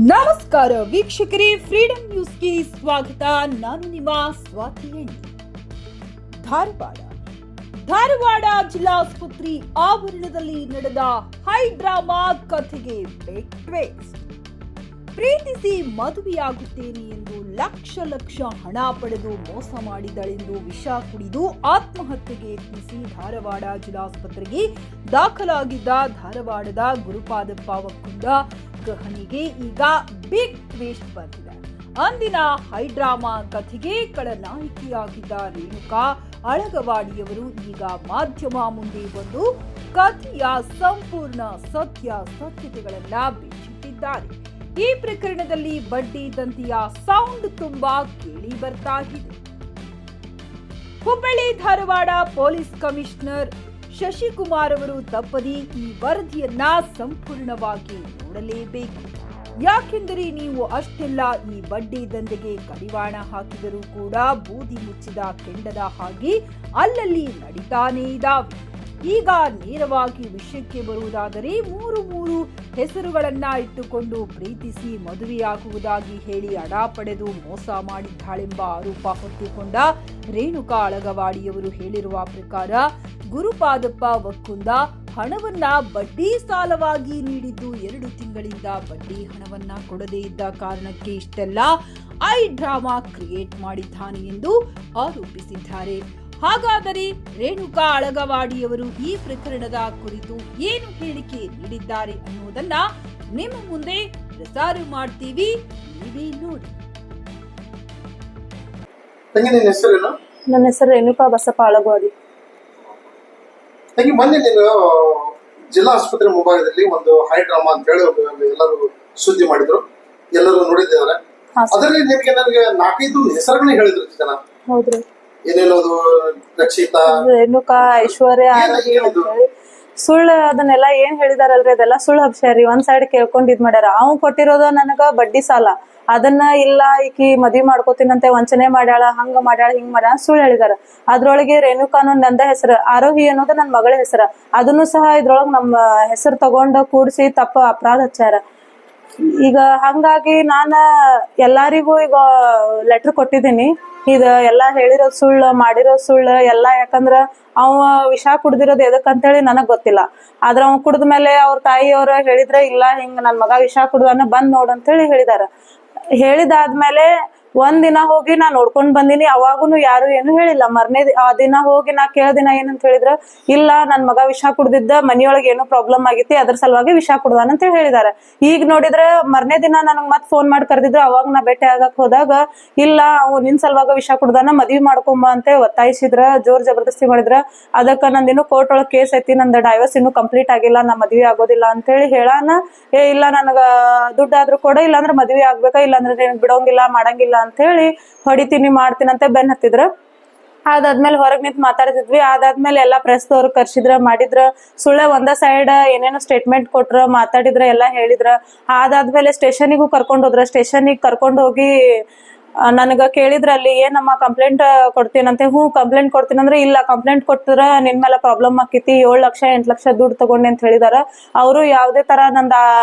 ನಮಸ್ಕಾರ ವೀಕ್ಷಕರೇ, ಫ್ರೀಡಂ ನ್ಯೂಸ್ಗೆ ಸ್ವಾಗತ. ನಾನು ನಿಮ್ಮ ಸ್ವಾತಿ ಎಣ್ಣೆ. ಧಾರವಾಡ ಜಿಲ್ಲಾಸ್ಪತ್ರೆ ಆವರಣದಲ್ಲಿ ನಡೆದ ಹೈ ಡ್ರಾಮಾ ಕಥೆಗೆ ಬಿಗ್ ಟ್ವಿಸ್ಟ್. ಪ್ರೀತಿಸಿ ಮದುವೆಯಾಗುತ್ತೇನೆ ಎಂದು ಲಕ್ಷ ಹಣ ಪಡೆದು ಮೋಸ ಮಾಡಿದಳೆಂದು ವಿಷ ಕುಡಿದು ಆತ್ಮಹತ್ಯೆಗೆ ಯತ್ನಿಸಿ ಧಾರವಾಡ ಜಿಲ್ಲಾಸ್ಪತ್ರೆಗೆ ದಾಖಲಾಗಿದ್ದ ಧಾರವಾಡದ ಗುರುಪಾದಪ್ಪ ವಕ್ಕುಂದ ಗೃಹಿಣಿಗೆ ಈಗ ಬಿಗ್ ಟ್ವಿಸ್ಟ್ ಬಂದಿದೆ. ಅಂದಿನ ಹೈಡ್ರಾಮಾ ಕಥೆಗೆ ಖಳನಾಯಕಿಯಾಗಿದ್ದ ರೇಣುಕಾ ಅಳಗವಾಡಿಯವರು ಈಗ ಮಾಧ್ಯಮ ಮುಂದೆ ಬಂದು ಕಥೆಯ ಸಂಪೂರ್ಣ ಸತ್ಯತೆಗಳನ್ನ ಬಿಚ್ಚಿಟ್ಟಿದ್ದಾರೆ. ಈ ಪ್ರಕರಣದಲ್ಲಿ ಬಡ್ಡಿ ದಂತಿಯ ಸೌಂಡ್ ತುಂಬಾ ಕೇಳಿ ಬರ್ತಾ ಇದೆ. ಹುಬ್ಬಳ್ಳಿ ಧಾರವಾಡ ಪೊಲೀಸ್ ಕಮಿಷನರ್ ಶಶಿಕುಮಾರ್ ಅವರು ತಪ್ಪದೆ ಈ ವರದಿಯನ್ನ ಸಂಪೂರ್ಣವಾಗಿ ನೋಡಲೇಬೇಕು. ಯಾಕೆಂದರೆ ನೀವು ಅಷ್ಟೆಲ್ಲ ಈ ಬಡ್ಡಿ ದಂಧೆಗೆ ಕಡಿವಾಣ ಹಾಕಿದರೂ ಕೂಡ ಬೂದಿ ಮುಚ್ಚಿದ ಕೆಂಡದ ಹಾಗೆ ಅಲ್ಲಲ್ಲಿ ನಡೀತಾನೇ ಇದ್ದಾವೆ. ಈಗ ನೇರವಾಗಿ ವಿಷಯಕ್ಕೆ ಬರುವುದಾದರೆ ಮೂರು ಹೆಸರುಗಳನ್ನ ಇಟ್ಟುಕೊಂಡು ಪ್ರೀತಿಸಿ ಮದುವೆಯಾಗುವುದಾಗಿ ಹೇಳಿ ಹಣ ಪಡೆದು ಮೋಸ ಮಾಡಿದ್ದಾಳೆಂಬ ಆರೋಪ ಹೊತ್ತುಕೊಂಡ ರೇಣುಕಾ ಅಳಗವಾಡಿಯವರು ಹೇಳಿರುವ ಪ್ರಕಾರ ಗುರುಪಾದಪ್ಪ ವಕ್ಕುಂದ ಹಣವನ್ನ ಬಡ್ಡಿ ಸಾಲವಾಗಿ ನೀಡಿದ್ದು 2 ತಿಂಗಳಿಂದ ಬಡ್ಡಿ ಹಣವನ್ನ ಕೊಡದೇ ಇದ್ದ ಕಾರಣಕ್ಕೆ ಇಷ್ಟೆಲ್ಲ ಐ ಡ್ರಾಮಾ ಕ್ರಿಯೇಟ್ ಮಾಡಿದ್ದಾನೆ ಎಂದು ಆರೋಪಿಸಿದ್ದಾರೆ. ಹಾಗಾದರೆ ರೇಣುಕಾ ಅಳಗವಾಡಿಯವರು ಈ ಪ್ರಕರಣದ ಕುರಿತು ಏನು ಹೇಳಿಕೆ ನೀಡಿದ್ದಾರೆ ಅನ್ನುವುದನ್ನ ನಿಮ್ಮ ಮುಂದೆ ಪ್ರಸಾರ ಮಾಡ್ತೀವಿ, ನೀವೇ ನೋಡಿ. ನನ್ನ ಹೆಸರು ರೇಣುಕಾ ಬಸಪ್ಪ ಅಳಗವಾಡಿ. ಮೊನ್ನೆ ನೀನು ಜಿಲ್ಲಾ ಆಸ್ಪತ್ರೆ ಮುಂಭಾಗದಲ್ಲಿ ಒಂದು ಹೈ ಡ್ರಾಮಾ ಅಂತ ಹೇಳಿ ಎಲ್ಲರೂ ಸುದ್ದಿ ಮಾಡಿದ್ರು, ಎಲ್ಲರೂ ನೋಡಿದ್ದಾರೆ. ಅದರಲ್ಲಿ ನಿಮಗೆ ನನಗೆ 4-5 ಹೆಸರುಗಳನ್ನ ಹೇಳಿದ್ರು ಜನ. ಹೌದ್ರಿ. ಏನೇನೋದು ರಕ್ಷಿತಾ, ರೇಣುಕಾ, ಐಶ್ವರ್ಯ ಸುಳ್ಳು ಅದನ್ನೆಲ್ಲ ಏನ್ ಹೇಳಿದಾರಲ್ರಿ ಅದೆಲ್ಲ ಸುಳ್ಳು ಹಬ್ಸ್ಯಾರಿ. ಒಂದ್ ಸೈಡ್ ಕೇಳ್ಕೊಂಡ್ ಇದ್ ಮಾಡ್ಯಾರ. ಅವ್ ಕೊಟ್ಟಿರೋದ ನನಗ ಬಡ್ಡಿ ಸಾಲ, ಅದನ್ನ ಇಲ್ಲ ಈಕಿ ಮದ್ವಿ ಮಾಡ್ಕೋತೀನಂತೆ ವಂಚನೆ ಮಾಡ್ಯಾಳ, ಹಂಗ ಮಾಡ್ಯಾಳ, ಹಿಂಗ್ ಮಾಡ್ಯಾಳ ಸುಳ್ಳು ಹೇಳಿದಾರ. ಅದ್ರೊಳಗೆ ರೇಣುಕಾ ಅನ್ನೋದ್ ನಂದ ಹೆಸರು, ಆರೋಹಿ ಅನ್ನೋದು ನನ್ ಮಗಳ ಹೆಸರ. ಅದನ್ನು ಸಹ ಇದ್ರೊಳಗ್ ನಮ್ಮ ಹೆಸರು ತಗೊಂಡ ಕೂಡ್ಸಿ ತಪ್ಪ ಅಪರಾಧ ಹಚ್ಚಾರ. ಈಗ ಹಂಗಾಗಿ ನಾನ ಎಲ್ಲಾರಿಗೂ ಈಗ ಲೆಟರ್ ಕೊಟ್ಟಿದ್ದೀನಿ. ಇದ ಎಲ್ಲಾ ಹೇಳಿರೋದ್ ಸುಳ್ಳು, ಮಾಡಿರೋದ್ ಸುಳ್ಳು ಎಲ್ಲಾ. ಯಾಕಂದ್ರ ಅವ ವಿಷ ಕುಡ್ದಿರೋದ್ ಎದಕ್ಕಂತೇಳಿ ನನಗ್ ಗೊತ್ತಿಲ್ಲ. ಆದ್ರ ಅವ್ ಕುಡ್ದ್ಮೇಲೆ ಅವ್ರ ತಾಯಿಯವ್ರ ಹೇಳಿದ್ರೆ ಇಲ್ಲ ಹಿಂಗ ನನ್ ಮಗ ವಿಷ ಕುಡ್ದವನ್ನ ಬಂದ್ ನೋಡಂತೇಳಿ ಹೇಳಿದಾರ. ಹೇಳಿದಾದ್ಮೇಲೆ ಒಂದಿನ ಹೋಗಿ ನಾ ನೋಡ್ಕೊಂಡ್ ಬಂದಿನಿ. ಅವಾಗೂನು ಯಾರು ಏನು ಹೇಳಿಲ್ಲ. ಆ ದಿನ ಹೋಗಿ ನಾ ಕೇಳ್ದಿನ ಏನಂತ ಹೇಳಿದ್ರ, ಇಲ್ಲ ನನ್ ಮಗ ವಿಷ ಕುಡ್ದಿದ್ದ, ಮನಿಯೊಳಗೆ ಏನೋ ಪ್ರಾಬ್ಲಮ್ ಆಗಿತಿ, ಅದ್ರ ಸಲುವಾಗಿ ವಿಷ ಕುಡ್ದಾನ ಅಂತ ಹೇಳಿದಾರೆ. ಈಗ ನೋಡಿದ್ರ ಮರ್ನೇ ದಿನ ನನಗ್ ಮತ್ ಫೋನ್ ಮಾಡಿ ಕರೆದಿದ್ರು. ಅವಾಗ ನಾ ಭೇಟಿ ಆಗಕ್ ಹೋದಾಗ ಇಲ್ಲ ಅವ್ ನಿನ್ ಸಲುವಾಗ ವಿಷ ಕುಡ್ದಾನ, ಮದ್ವಿ ಮಾಡ್ಕೊಂಬ ಅಂತ ಒತ್ತಾಯಿಸಿದ್ರ, ಜೋರ್ ಜಬರ್ದಸ್ತಿ ಮಾಡಿದ್ರ. ಅದಕ್ಕ ನಂದಿನ್ನು ಕೋರ್ಟ್ ಒಳಗ್ ಕೇಸ್ ಐತಿ, ನಂದು ಡೈವರ್ಸ್ ಇನ್ನೂ ಕಂಪ್ಲೀಟ್ ಆಗಿಲ್ಲ, ನಾ ಮದ್ವಿ ಆಗೋದಿಲ್ಲ ಅಂತೇಳಿ ಹೇಳಾನ. ಇಲ್ಲ ನನಗ ದುಡ್ಡಾದ್ರೂ ಕೂಡ, ಇಲ್ಲಾಂದ್ರ ಮದ್ವಿ ಆಗ್ಬೇಕ, ಇಲ್ಲಾಂದ್ರೆ ಬಿಡೋಂಗಿಲ್ಲ ಮಾಡಂಗಿಲ್ಲ ಅಂತ ಹೇಳಿ ಹೊಡಿತೀನಿ ಮಾಡ್ತೀನಿ ಅಂತ ಬೆನ್ ಹತ್ತಿದ್ರ. ಅದಾದ್ಮೇಲೆ ಹೊರಗ್ ನಿಂತ್ ಮಾತಾಡ್ತಿದ್ವಿ. ಅದಾದ್ಮೇಲೆ ಎಲ್ಲಾ ಪ್ರೆಸ್ದವ್ರು ಕರ್ಸಿದ್ರ, ಮಾಡಿದ್ರ. ಸುಳ್ಳ ಒಂದ ಸೈಡ್ ಏನೇನೋ ಸ್ಟೇಟ್ಮೆಂಟ್ ಕೊಟ್ರ, ಮಾತಾಡಿದ್ರ, ಎಲ್ಲಾ ಹೇಳಿದ್ರ. ಅದಾದ್ಮೇಲೆ ಸ್ಟೇಷನಿಗೂ ಕರ್ಕೊಂಡ್ ಹೋದ್ರ. ಸ್ಟೇಷನಿಗೆ ಕರ್ಕೊಂಡ್ ಹೋಗಿ ನನಗ ಕೇಳಿದ್ರ, ಅಲ್ಲಿ ಏನಮ್ಮ ಕಂಪ್ಲೇಂಟ್ ಕೊಡ್ತೀನಂತೆ. ಕಂಪ್ಲೇಂಟ್ ಕೊಡ್ತೀನಂದ್ರೆ, ಇಲ್ಲ ಕಂಪ್ಲೇಂಟ್ ಕೊಟ್ಟಿದ್ರ ನಿನ್ ಮೇಲೆ ಪ್ರಾಬ್ಲಮ್ ಆಕೈತಿ, 7 ಲಕ್ಷ 8 ಲಕ್ಷ ದುಡ್ಡು ತಗೊಂಡೆ ಅಂತ ಹೇಳಿದಾರ. ಅವರು ಯಾವ್ದೇ ತರ ನಂದ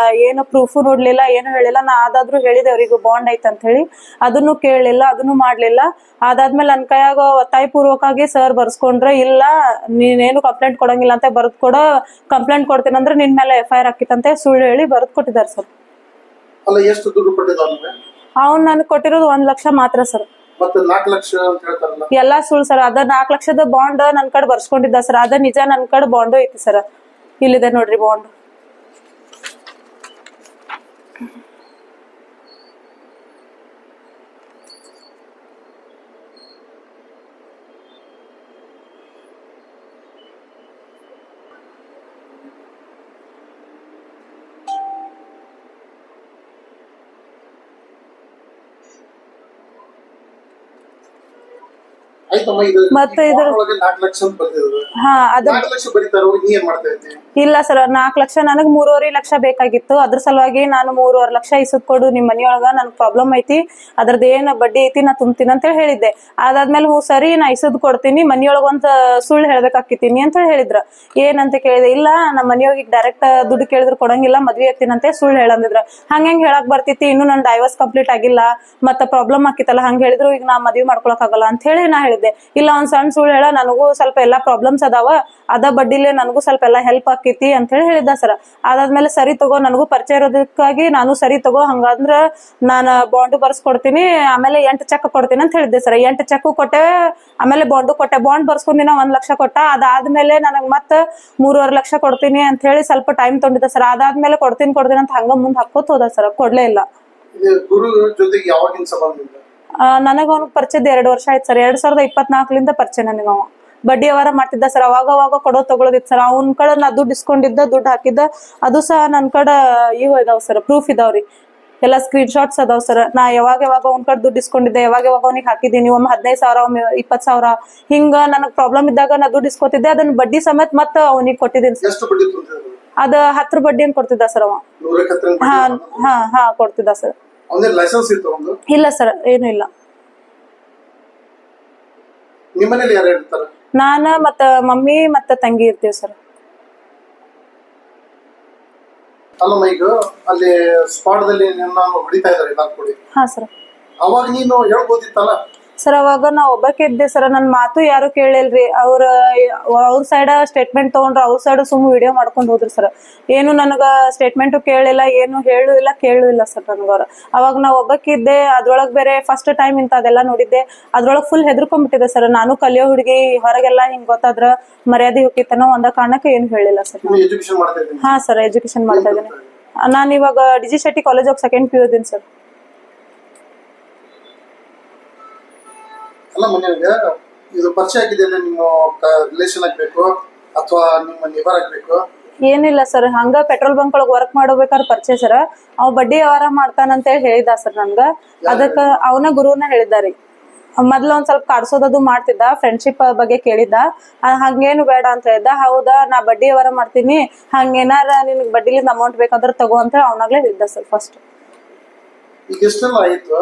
ಏನು ಪ್ರೂಫ್ ನೋಡ್ಲಿಲ್ಲ, ಏನು ಹೇಳಿಲ್ಲ. ನಾ ಅದಾದ್ರೂ ಹೇಳಿದೆ ಅವ್ರಿಗೂ ಬಾಂಡ್ ಐತ್ ಅಂತ ಹೇಳಿ, ಅದನ್ನು ಕೇಳಲಿಲ್ಲ, ಅದನ್ನು ಮಾಡ್ಲಿಲ್ಲ. ಅದಾದ್ಮೇಲೆ ನನ್ ಕೈಯಾಗ ಒತ್ತಾಯ ಪೂರ್ವಕವಾಗಿ ಸರ್ ಬರ್ಸ್ಕೊಂಡ್ರ, ಇಲ್ಲ ನೀನೇನು ಕಂಪ್ಲೇಂಟ್ ಕೊಡಂಗಿಲ್ಲ ಅಂತ ಬರ್ದ್ ಕೊಡ, ಕಂಪ್ಲೇಂಟ್ ಕೊಡ್ತೀನಂದ್ರೆ ನಿನ್ ಮೇಲೆ FIR ಹಾಕಿತ್ತಂತೆ ಸುಳ್ಳು ಹೇಳಿ ಬರ್ದ್ ಕೊಟ್ಟಿದ್ದಾರೆ ಸರ್. ಎಷ್ಟು ದುಡ್ಡು ಕೊಟ್ಟಿದ್ದಾರೆ? ಅವ್ನ್ ನನ್ಗೆ ಕೊಟ್ಟಿರೋದು 1 ಲಕ್ಷ ಮಾತ್ರ ಸರ್. ಮತ್ತೆ 4 ಲಕ್ಷ ಅಂತ ಹೇಳ್ತಾರಲ್ಲ, ಎಲ್ಲಾ ಸುಳ್ಳು ಸರ್. ಅದ 4 ಲಕ್ಷದ ಬಾಂಡ್ ನನ್ ಕಡೆ ಬರ್ಸ್ಕೊಂಡಿದ್ದ ಸರ್. ಅದ ನಿಜ, ನನ್ ಕಡೆ ಬಾಂಡು ಐತಿ ಸರ್. ಇಲ್ಲಿದೆ ನೋಡ್ರಿ ಬಾಂಡ್. ಆಯ್ತಮ್ಮ ಇದು ಮತ್ತೆ ಇದ್ರ- ಒಳಗೆ 4 ಲಕ್ಷ ಅಂತ ಬರ್ತಿದ್ರು. ಹಾ ಅದ 4 ಲಕ್ಷ ಬರೀತಾರೋ ನೀ ಏನ್ ಮಾಡ್ತಾ ಇದ್ದಿ? ಇಲ್ಲ ಸರ್ 4 ಲಕ್ಷ ನನಗ್ 3.5 ಲಕ್ಷ ಬೇಕಾಗಿತ್ತು. ಅದ್ರ ಸಲುವಾಗಿ ನಾನು 3.5 ಲಕ್ಷ ಇಸದ್ ಕೊಡು ನಿಮ್ ಮನಿಯೊಳಗ ನನ್ ಪ್ರಾಬ್ಲಮ್ ಐತಿ, ಅದ್ರದ್ದು ಏನ್ ಬಡ್ಡಿ ಐತಿ ನಾ ತುಂಬ್ತೀನಿ ಅಂತ ಹೇಳಿದ್ದೆ. ಅದಾದ್ಮೇಲೆ ಹ್ಞೂ ಸರಿ ನಾ ಇಸದ್ ಕೊಡ್ತೀನಿ, ಮನಿಯೊಳಗ ಒಂದ್ ಸುಳ್ಳು ಹೇಳ್ಬೇಕಾಕಿತೀನಿ ಅಂತ ಹೇಳಿದ್ರ. ಏನಂತ ಕೇಳಿದೆ, ಇಲ್ಲ ನಮ್ಮ ಮನಿಯೊಳಗೆ ಡೈರೆಕ್ಟ್ ದುಡ್ಡು ಕೇಳಿದ್ರು ಕೊಡಂಗಿಲ್ಲ, ಮದ್ವೆ ಆಗ್ತೀನಂತೆ ಸುಳ್ಳು ಹೇಳಂದಿದ್ರ. ಹಂಗ ಹೇಳಕ್ ಬರ್ತಿತ್ತು, ಇನ್ನು ನನ್ ಡೈವರ್ಸ್ ಕಂಪ್ಲೀಟ್ ಆಗಿಲ್ಲ ಮತ್ತ ಪ್ರಾಬ್ಲಮ್ ಆಕಿತ್ತಲ್ಲ, ಹಂಗ ಹೇಳಿದ್ರು ಈಗ ನಾ ಮದ್ವೆ ಮಾಡ್ಕೊಳಕ್ ಆಗಲ್ಲ ಅಂತ ಹೇಳಿ ನಾ ಹೇಳಿದ್ದೆ. ಇಲ್ಲ ಒಂದ್ ಸಣ್ಣ ಸುಳ್ಳು ಹೇಳ, ನನಗೂ ಸ್ವಲ್ಪ ಎಲ್ಲಾ ಪ್ರಾಬ್ಲಮ್ಸ್ ಅದಾವ, ಅದ ಬಡ್ಡಿಲೆ ನನಗೂ ಸ್ವಲ್ಪ ಎಲ್ಲಾ ಹೆಲ್ಪ್ ಆಕೈತಿ ಅಂತ ಹೇಳಿ ಹೇಳಿದ್ದ ಸರ್. ಅದಾದ್ಮೇಲೆ ಸರಿ ತಗೋ, ನನಗೂ ಪರಿಚಯ ಇರೋದಕ್ಕಾಗಿ ನಾನು ಸರಿ ತಗೋ, ಹಂಗಂದ್ರ ನಾನು ಬಾಂಡ್ ಬರ್ಸ್ಕೊಡ್ತೀನಿ, ಆಮೇಲೆ 8 ಚೆಕ್ ಕೊಡ್ತೀನಿ ಅಂತ ಹೇಳಿದ್ದೆ ಸರ್. 8 ಚೆಕ್ ಕೊಟ್ಟೆ, ಆಮೇಲೆ ಬಾಂಡು ಕೊಟ್ಟೆ. ಬಾಂಡ್ ಬರ್ಸ್ಕೊಂಡಿನ 1 ಲಕ್ಷ ಕೊಟ್ಟ. ಅದಾದ್ಮೇಲೆ ನನಗ್ ಮತ್ತ 3.5 ಲಕ್ಷ ಕೊಡ್ತೀನಿ ಅಂತ ಹೇಳಿ ಸ್ವಲ್ಪ ಟೈಮ್ ತೊಗೊಂಡಿದ್ದೆ ಸರ್. ಅದಾದ್ಮೇಲೆ ಕೊಡ್ತೀನಿ ಅಂತ ಹಂಗ ಮುಂದ್ ಹಾಕೋತ್ ಹೋದ ಸರ್, ಕೊಡ್ಲೇ ಇಲ್ಲ. ಗುರು ಜೊತೆಗೆ ಯಾವಾಗಿನ ಸಂಬಂಧ ಇಲ್ಲ? ನನಗ ಅವ್ನಿಗೆ ಪರಿಚಯದ 2 ವರ್ಷ ಆಯ್ತು ಸರ್. 2024 ಪರಿಚಯ ನನಗೆ. ಅವ ಬಡ್ಡಿ ವ್ಯವಹಾರ ಮಾಡ್ತಿದ್ದ ಸರ್. ಅವಾಗ ಕೊಡೋ ತಗೊಳೋದಿತ್ತು ಸರ್. ಅವ್ನ ಕಡೆ ನಾ ದುಡ್ಡು ಇಸ್ಕೊಂಡಿದ್ದ, ದುಡ್ಡು ಹಾಕಿದ್ದ, ಅದು ಸಹ ನನ್ ಕಡೆ ಇವ್ ಇದಾವ್ ಸರ್, ಪ್ರೂಫ್ ಇದಾವ್ರಿ, ಎಲ್ಲಾ ಸ್ಕ್ರೀನ್ ಶಾಟ್ಸ್ ಅದಾವ್ ಸರ್. ನಾ ಯಾವಾಗ ಅವ್ನ ಕಡೆ ದುಡ್ಡು ಇಸ್ಕೊಂಡಿದ್ದೆ, ಯಾವಾಗ ಅವ್ನಿಗೆ ಹಾಕಿದ್ದೀನಿ. ಒಮ್ಮೆ 15,000, ಒಮ್ಮೆ 20,000 ಹಿಂಗ ನನಗ್ ಪ್ರಾಬ್ಲಮ್ ಇದ್ದಾಗ ನಾ ದುಡ್ಡು ಇಸ್ಕೊತಿದ್ದೆ. ಅದನ್ನ ಬಡ್ಡಿ ಸಮೇತ ಮತ್ತ ಅವನಿಗೆ ಕೊಟ್ಟಿದ್ದೀನಿ ಸರ್. ಎಷ್ಟು ಬಡ್ಡಿ ತುಂಬಿದ್ರು? ಅದ 10 ಬಡ್ಡಿ ಅಂತ ಕೊಡ್ತಿದ್ದ ಸರ್ ಅವ. 100 ಹಾ ಕೊಡ್ತಿದ್ದ ಸರ್. ಅವನೇ ಲೈಸೆನ್ಸ್ ಇತ್ತು ಒಂದು? ಇಲ್ಲ ಸರ್, ಏನು ಇಲ್ಲ. ನಿಮ್ಮ ಮನೇಲಿ ಯಾರು ಇರ್ತಾರೆ? ನಾನ ಮತ್ತ ಮಮ್ಮಿ ಮತ್ತ ತಂಗಿ ಇರ್ತೀವಿ ಸರ್. ಅಲ್ಲಮ್ಮ, ಈಗ ಅಲ್ಲಿ ಸ್ಪಾಟ್ದಲ್ಲಿ ನಾನು ಹೊಡಿತಾ ಇದ್ದಾರೆ ಎಲ್ಲ ಕೊಡಿ. ಹಾ ಸರ್. ಅವಾಗ ನೀನು ಹೇಳ್ಬೋದಿತ್ತಲ್ಲ? ಸರ್ ಅವಾಗ ನಾ ಒಬ್ಬಕ್ಕೆ ಇದ್ದೆ ಸರ್. ನನ್ ಮಾತು ಯಾರು ಕೇಳಿಲ್ರಿ. ಅವ್ರ ಸೈಡ್ ಸ್ಟೇಟ್ಮೆಂಟ್ ತಗೊಂಡ್ರು, ಅವ್ರ ಸೈಡ್ ಸುಮ್ ವಿಡಿಯೋ ಮಾಡ್ಕೊಂಡ್ ಹೋದ್ರು ಸರ್. ಏನು ನನಗ ಸ್ಟೇಟ್ಮೆಂಟ್ ಕೇಳಿಲ್ಲ, ಏನು ಹೇಳು ಇಲ್ಲ ಕೇಳು ಇಲ್ಲ ಸರ್ ನನ್ಗವ್ರ. ಅವಾಗ ನಾ ಒಬ್ಬಕ್ಕಿದ್ದೆ. ಅದ್ರೊಳಗ್ ಬೇರೆ ಫಸ್ಟ್ ಟೈಮ್ ಇಂತದೆಲ್ಲ ನೋಡಿದ್ದೆ. ಅದ್ರೊಳಗ್ ಫುಲ್ ಹೆದರ್ಕೊಂಡ್ಬಿಟ್ಟಿದೆ ಸರ್. ನಾನು ಕಲಿಯೋ ಹುಡುಗಿ, ಹೊರಗೆಲ್ಲ ಹಿಂಗ್ ಗೊತ್ತಾದ್ರ ಮರ್ಯಾದೆ ಹೋಗಿತ್ತನೋ ಒಂದ ಕಾರಣಕ್ಕೆ ಏನು ಹೇಳಿಲ್ಲ ಸರ್. ಎಜುಕೇಶನ್ ಮಾಡ್ತಾ ಇದ್ದೀನಿ? ಹಾ ಸರ್, ಎಜುಕೇಶನ್ ಮಾಡ್ತಾ ಇದ್ದೀನಿ. ನಾನು ಇವಾಗ D G. Shetty college of second PU ಇದೀನಿ ಸರ್. ಅಲ್ಲ ಮನೆಯಾಗ ಇದು ಪರಿಚಯ ಆಗಿದೆ, ನಿಮ್ಮ ರಿಲೇಷನ್ ಆಗ್ಬೇಕು ಅಥವಾ ನಿಮ್ಮ ನೇಬರ್ ಆಗ್ಬೇಕು? ಏನಿಲ್ಲ ಸರ್, ಹಂಗ ಪೆಟ್ರೋಲ್ ಬಂಕ್ ಒಳಗ್ ವರ್ಕ್ ಮಾಡ್ಬೇಕಾದ್ರೆ ಪರಿಚಯ ಸರ್. ಅವ್ ಬಡ್ಡಿ ವ್ಯವಹಾರ ಮಾಡ್ತಾನಂತ ಹೇಳಿ ಹೇಳಿದ ಸರ್ ನನ್ಗ. ಅದಕ್ಕ ಅವನ ಗುರುನ ಹೇಳಿದಾರಿ. ಮೊದ್ಲ ಒಂದ್ ಸ್ವಲ್ಪ ಕಾಡ್ಸೋದದು ಮಾಡ್ತಿದ್ದ, ಫ್ರೆಂಡ್ಶಿಪ್ ಬಗ್ಗೆ ಕೇಳಿದ್ದ. ಹಂಗೇನು ಬೇಡ ಅಂತ ಹೇಳಿದ್ದ. ಹೌದಾ, ನಾ ಬಡ್ಡಿ ವ್ಯವಹಾರ ಮಾಡ್ತೀನಿ, ಹಂಗೇನಾರ ನಿನ್ಗ್ ಬಡ್ಡಿಲಿಂದ ಅಮೌಂಟ್ ಬೇಕಾದ್ರೆ ತಗೋ ಅಂತ ಅವನಾಗ್ಲೇ ಹೇಳಿದ್ದ ಸರ್ ಫಸ್ಟ್. ಈಗ ಎಷ್ಟೆಲ್ಲ ಆಯ್ತು?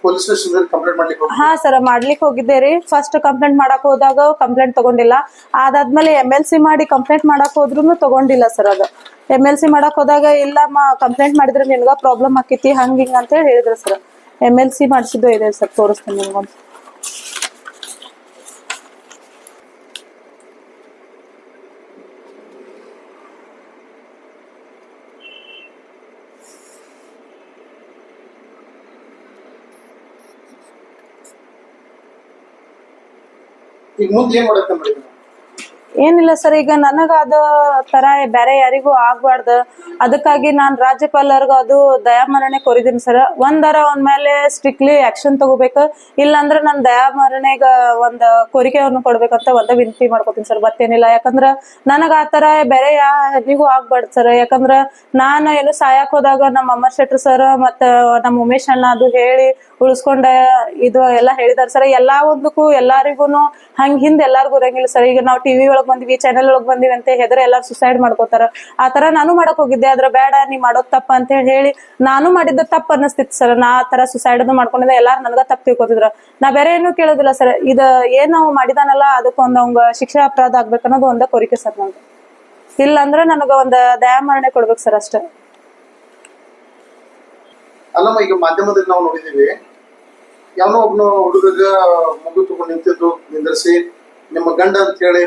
ಪೊಲೀಸ್ ಸ್ಟೇಷನ್ ಕಂಪ್ಲೇಂಟ್ ಮಾಡ್ಲಿಕ್ಕೆ? ಹಾ ಸರ್, ಮಾಡ್ಲಿಕ್ಕೆ ಹೋಗಿದ್ದೆ ರೀ. ಫಸ್ಟ್ ಕಂಪ್ಲೇಂಟ್ ಮಾಡಕ್ ಹೋದಾಗ ಕಂಪ್ಲೇಂಟ್ ತಗೊಂಡಿಲ್ಲ. ಅದಾದ್ಮೇಲೆ MLC ಮಾಡಿ ಕಂಪ್ಲೇಂಟ್ ಮಾಡಕ್ ಹೋದ್ರು ತಗೊಂಡಿಲ್ಲ ಸರ್. ಅದು MLC ಮಾಡಕ್ ಹೋದಾಗ ಇಲ್ಲ ಕಂಪ್ಲೇಂಟ್ ಮಾಡಿದ್ರೆ ನಿನ್ಗ ಪ್ರಾಬ್ಲಮ್ ಆಕೈತಿ ಹಂಗ ಹಿಂಗ ಅಂತ ಹೇಳಿ ಹೇಳಿದ್ರು ಸರ್. MLC ಮಾಡಿಸಿದ್ದು ಇದೆ ಸರ್, ತೋರಿಸ್ತೀನಿ ನಿಮ್ಗೊಂದು. ಈಗ ಮುಂದೆ ಏನ್ ಮಾಡಕ್ಕೆ ಮಾಡಿದ್ರು? ಏನಿಲ್ಲ ಸರ್, ಈಗ ನನಗ ಅದ ತರ ಬೇರೆ ಯಾರಿಗೂ ಆಗ್ಬಾರ್ದು. ಅದಕ್ಕಾಗಿ ನಾನ್ ರಾಜ್ಯಪಾಲರ್ಗ ಅದು ದಯಾಮರಣೆ ಕೋರಿದ್ದೀನಿ ಸರ್. ಅವನ ಮೇಲೆ ಸ್ಟ್ರಿಕ್ಟ್ಲಿ ಆಕ್ಷನ್ ತಗೋಬೇಕು. ಇಲ್ಲಾಂದ್ರೆ ನಾನ್ ದಯಾಮರಣೆಗ ಒಂದ್ ಕೋರಿಕೆಯನ್ನು ಕೊಡ್ಬೇಕಂತ ಒಂದ ವಿನಂತಿ ಮಾಡ್ಕೋತೀನಿ ಸರ್. ಮತ್ತೇನಿಲ್ಲ, ಯಾಕಂದ್ರ ನನಗ ಆತರ ಬೇರೆ ಯಾರಿಗೂ ಆಗ್ಬಾರ್ದು ಸರ್. ಯಾಕಂದ್ರ ನಾನು ಏನು ಸಾಯಕ್ ಹೋದಾಗ ನಮ್ಮ ಅಮರ್ ಶೆಟ್ರು ಸರ್ ಮತ್ತ ನಮ್ಮ ಉಮೇಶ್ ಅಣ್ಣ ಅದು ಹೇಳಿ ಉಳಿಸ್ಕೊಂಡ ಇದು ಎಲ್ಲಾ ಹೇಳಿದಾರೆ ಸರ್. ಎಲ್ಲಾ ಒಂದಕ್ಕೂ ಎಲ್ಲಾರಿಗೂನು ಹಂಗ ಹಿಂದ್ ಎಲ್ಲಾರ್ಗು ಇರಂಗಿಲ್ಲ ಸರ್. ಈಗ ನಾವು TV ಒಳಗ್ ಬಂದಿವಿ, ಚಾನೆಲ್ ಒಳಗ್ ಬಂದಿವಿ ಅಂತ ಹೆದ್ರ ಎಲ್ಲಾರು ಸುಸೈಡ್ ಮಾಡ್ಕೋತಾರ. ಆತರ ನಾನು ಮಾಡಕ್ ಹೋಗಿದ್ದೆ, ಅದ್ರ ಬೇಡ ನೀ ಮಾಡೋದ್ ತಪ್ಪ ಅಂತ ಹೇಳಿ ನಾನು ಮಾಡಿದ್ದ ತಪ್ಪ ಅನ್ನಿಸ್ತಿತ್ತು ಸರ್. ನಾ ಆ ತರ ಸುಸೈಡ್ ಅದು ಮಾಡ್ಕೊಂಡಿದ್ದೆ, ಎಲ್ಲಾರು ನನಗ ತಪ್ಪು ತಿಳ್ಕೊತಿದ್ರ. ನಾ ಬೇರೆ ಏನು ಕೇಳೋದಿಲ್ಲ ಸರ್. ಇದ ಏನ್ ನಾವು ಮಾಡಿದಾನಲ್ಲ ಅದಕ್ಕೊಂದ್ ಅವಂಗ ಶಿಕ್ಷೆ ಅಪರಾಧ ಆಗ್ಬೇಕನ್ನೋದು ಒಂದ ಕೋರಿಕೆ ಸರ್ ನಂದು. ಇಲ್ಲ ಅಂದ್ರೆ ನನಗ ಒಂದ್ ದಯಾಮರಣೆ ಕೊಡ್ಬೇಕು ಸರ್ ಅಷ್ಟೇ. ಅಲ್ಲಮ್ಮ, ಈಗ ಮಾಧ್ಯಮದಲ್ಲಿ ನಾವು ನೋಡಿದೀವಿ, ಯಾವನೋ ಒಬ್ನು ಹುಡುಗಗ ಮಗು ತಗೊಂಡು ನಿಂದಿರಿಸಿ ನಿಮ್ಮ ಗಂಡ ಅಂತ ಹೇಳಿ